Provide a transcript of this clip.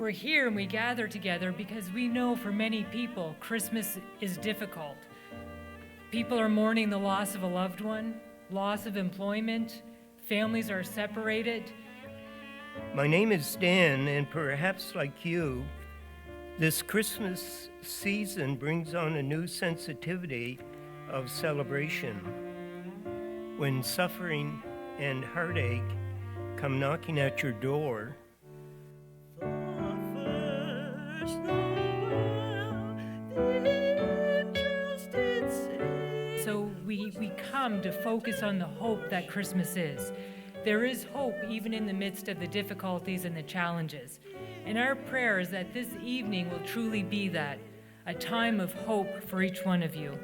We're here and we gather together because we know for many people, Christmas is difficult. People are mourning the loss of a loved one, loss of employment, families are separated. My name is Dan, and perhaps like you, this Christmas season brings on a new sensitivity of celebration. When suffering and heartache come knocking at your door, So we come to focus on the hope that Christmas is. There is hope even in the midst of the difficulties and the challenges. And our prayer is that this evening will truly be that, a time of hope for each one of you.